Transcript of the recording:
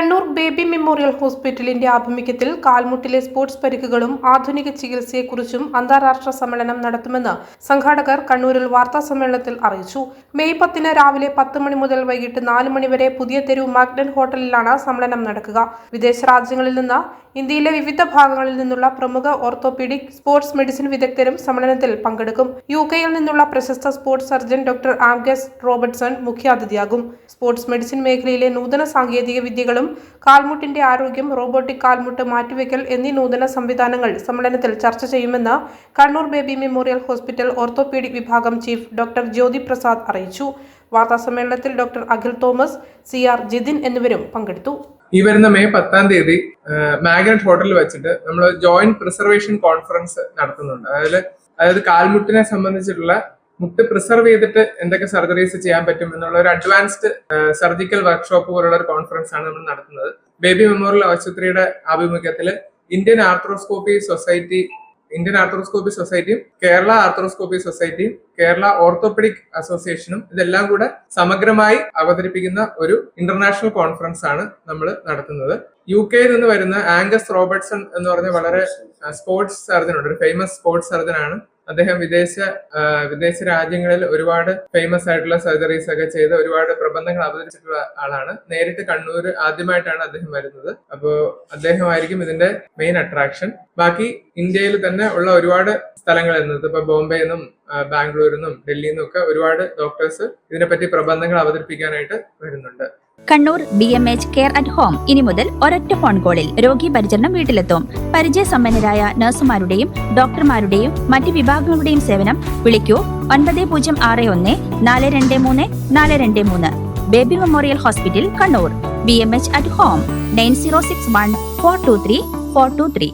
Kannur baby memorial ഹോസ്പിറ്റലിന്റെ ആഭിമുഖ്യത്തിൽ കാൽമുട്ടിലെ sports പരിക്കുകളും ആധുനിക ചികിത്സയെക്കുറിച്ചും അന്താരാഷ്ട്ര സമ്മേളനം നടത്തുമെന്ന് സംഘാടകർ കണ്ണൂരിൽ വാർത്താസമ്മേളനത്തിൽ അറിയിച്ചു. മെയ് 10 രാവിലെ 10 മണി മുതൽ വൈകിട്ട് 4 മണി വരെ പുതിയ തെരുവ് മാഗ്നറ്റ് ഹോട്ടലിലാണ് സമ്മേളനം നടക്കുക. വിദേശ രാജ്യങ്ങളിൽ നിന്ന് ഇന്ത്യയിലെ വിവിധ ഭാഗങ്ങളിൽ നിന്നുള്ള പ്രമുഖ ഓർത്തോപീഡിക് സ്പോർട്സ് മെഡിസിൻ വിദഗ്ധരും സമ്മേളനത്തിൽ പങ്കെടുക്കും. UK-യിൽ നിന്നുള്ള പ്രശസ്ത sports surgeon doctor Angus Robertson മുഖ്യാതിഥിയാകും. സ്പോർട്സ് മെഡിസിൻ മേഖലയിലെ നൂതന സാങ്കേതിക വിദ്യകളും കാൽമുട്ടിന്റെ ആരോഗ്യം, റോബോട്ടിക് കാൽമുട്ട് മാറ്റിവെക്കൽ എന്നീ നൂതന സംവിധാനങ്ങൾ സമ്മേളനത്തിൽ ചർച്ച ചെയ്യുമെന്ന് Kannur baby memorial hospital orthopaedic വിഭാഗം ചീഫ് ഡോക്ടർ ജ്യോതി പ്രസാദ് അറിയിച്ചു. വാർത്താസമ്മേളനത്തിൽ doctor Akhil Thomas, CR Jithin എന്നിവരും പങ്കെടുത്തു. ഈ വരുന്ന മെയ് 10 മാഗ്നറ്റ് ഹോട്ടലിൽ വെച്ചിട്ട് നമ്മൾ ജോയിന്റ് പ്രിസർവേഷൻ കോൺഫറൻസ് നടത്തുന്നുണ്ട്. അതായത് കാൽമുട്ടിനെ സംബന്ധിച്ചിട്ടുള്ള മുട്ട് പ്രിസർവ് ചെയ്തിട്ട് എന്തൊക്കെ സർജറീസ് ചെയ്യാൻ പറ്റും എന്നുള്ള ഒരു അഡ്വാൻസ്ഡ് സർജിക്കൽ വർക്ക്ഷോപ്പ് പോലുള്ള ഒരു കോൺഫറൻസ് ആണ് നമ്മൾ നടത്തുന്നത്. ബേബി മെമ്മോറിയൽ ആശുപത്രിയുടെ ആഭിമുഖ്യത്തിൽ ഇന്ത്യൻ ആർത്രോസ്കോപ്പി സൊസൈറ്റിയും കേരള ആർത്രോസ്കോപ്പി സൊസൈറ്റിയും കേരള ഓർത്തോപെഡിക് അസോസിയേഷനും ഇതെല്ലാം കൂടെ സമഗ്രമായി അവതരിപ്പിക്കുന്ന ഒരു ഇന്റർനാഷണൽ കോൺഫറൻസ് ആണ് നമ്മൾ നടത്തുന്നത്. UK-യിൽ നിന്ന് വരുന്ന ആംഗസ് റോബർട്ട്സൺ എന്ന് പറഞ്ഞ വളരെ സ്പോർട്സ് സർജൻ ഉണ്ട്, ഒരു ഫേമസ് സ്പോർട്സ് സർജൻ ആണ്. അദ്ദേഹം വിദേശ രാജ്യങ്ങളിൽ ഒരുപാട് ഫേമസ് ആയിട്ടുള്ള സർജറീസ് ഒക്കെ ചെയ്ത് ഒരുപാട് പ്രബന്ധങ്ങൾ അവതരിച്ചിട്ടുള്ള ആളാണ്. നേരിട്ട് കണ്ണൂർ ആദ്യമായിട്ടാണ് അദ്ദേഹം വരുന്നത്. അപ്പോൾ അദ്ദേഹമായിരിക്കും ഇതിന്റെ മെയിൻ അട്രാക്ഷൻ. ബാക്കി ഇന്ത്യയിൽ തന്നെ ഉള്ള ഒരുപാട് സ്ഥലങ്ങളിൽ നിന്ന്, ഇപ്പൊ ബോംബെയിൽ നിന്നും ബാംഗ്ലൂരിൽ നിന്നും ഡൽഹിയിൽ നിന്നും ഒക്കെ ഒരുപാട് ഡോക്ടേഴ്സ് ഇതിനെപ്പറ്റി പ്രബന്ധങ്ങൾ അവതരിപ്പിക്കാനായിട്ട് വരുന്നുണ്ട്. Kannur BMH care at home ഇനി മുതൽ ഒരൊറ്റ ഫോൺ കോളിൽ രോഗി പരിചരണം വീട്ടിലെത്തും. പരിചയസമ്പന്നരായ നഴ്സുമാരുടെയും ഡോക്ടർമാരുടെയും മറ്റ് വിഭാഗങ്ങളുടെയും സേവനം വിളിക്കൂ 9061 423 423. Baby memorial hospital Kannur. BMH at home 9061 423 423.